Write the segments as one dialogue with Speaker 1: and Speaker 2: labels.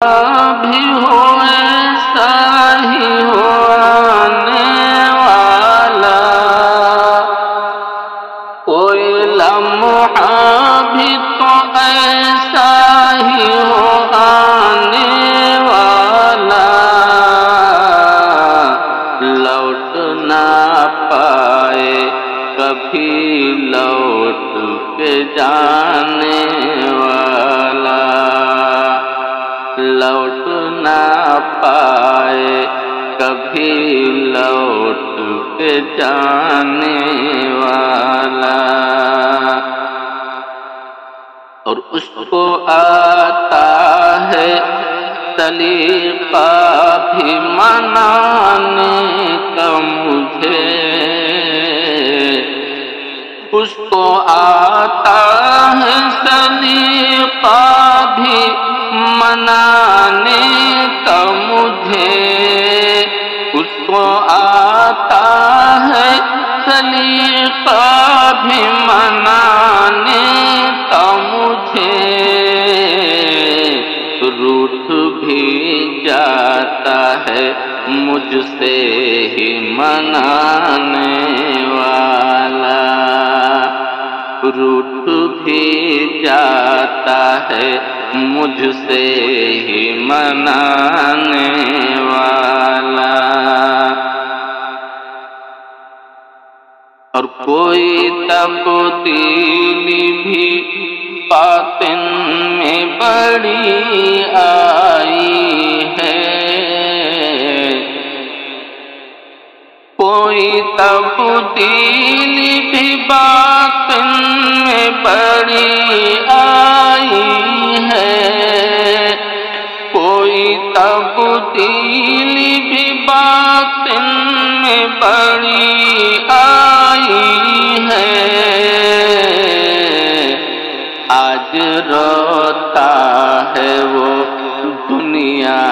Speaker 1: بھی ہو ایسا ہی ہو آنے والا، کوئی لمحہ بھی تو ایسا ہی ہو آنے والا، لوٹ نہ پائے کبھی لوٹ کے جانے والا، لوٹ نہ پائے کبھی لوٹ کے جانے والا۔ اور اس کو آتا ہے سلیقہ بھی منانے کا مجھے، اس کو آتا ہے سلیقہ بھی منانے کا مجھے، اس کو آتا ہے سلیقہ بھی منانے کا مجھے، روٹھ بھی جاتا ہے مجھ سے ہی منانے والا، روٹھ بھی جاتا ہے مجھ سے ہی منانے والا۔ اور کوئی تبدیلی بھی باطن میں بڑی آئی ہے، کوئی تبدیلی بھی باطن میں بڑی آئی ہے، کوئی تبدیلی بھی باطن میں بڑی آئی ہے، آج روتا ہے وہ دنیا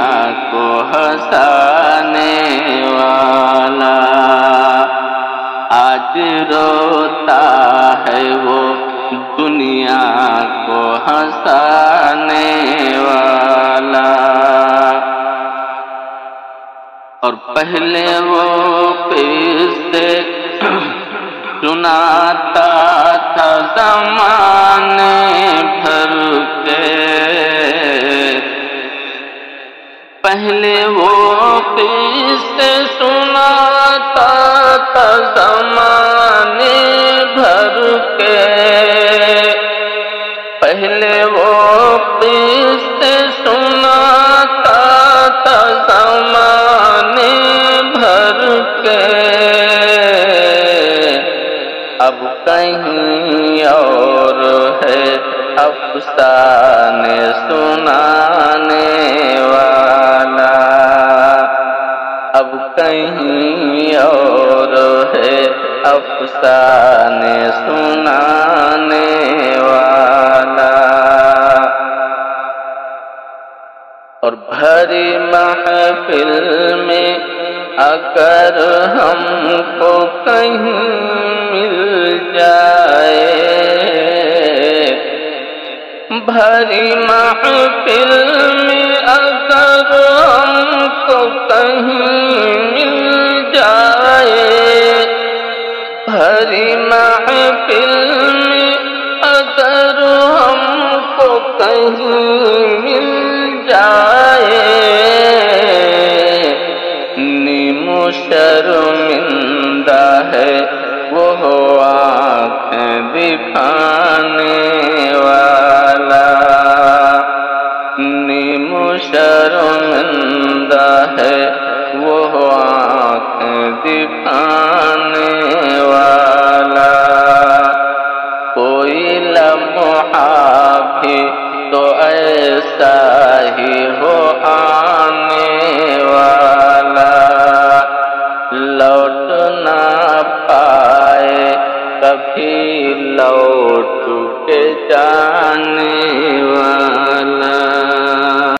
Speaker 1: کو ہنسانے والا، آج روتا ہے وہ دنیا کو ہنسانے والا۔ اور پہلے وہ قصے سناتا تھا زمانے بھر کے، پہلے وہ قصے سناتا تھا زمانے بھر کے، پہلے وہ قصے سناتا تھا زمانے بھر کے، اب کہیں اور ہے افسانے سنانے والا، اب کہیں اور ہے افسانے سنانے والا۔ اور بھری محفل میں اگر ہم کو کہیں مل جائے، بھری محفل میں اگر ہم کو کہیں مل جائے، بھری محفل میں اگر ہم کو کہیں مل جائے، نیم شرمندہ ہے وہ آنکھیں دکھانے والا، نیم شرمندہ ہے وہ آنکھیں دکھانے والا، کوئی لمحہ بھی تو ایسا ہی ہو آنے والا، لوٹ نہ پائے کبھی لوٹ کے جانے والا۔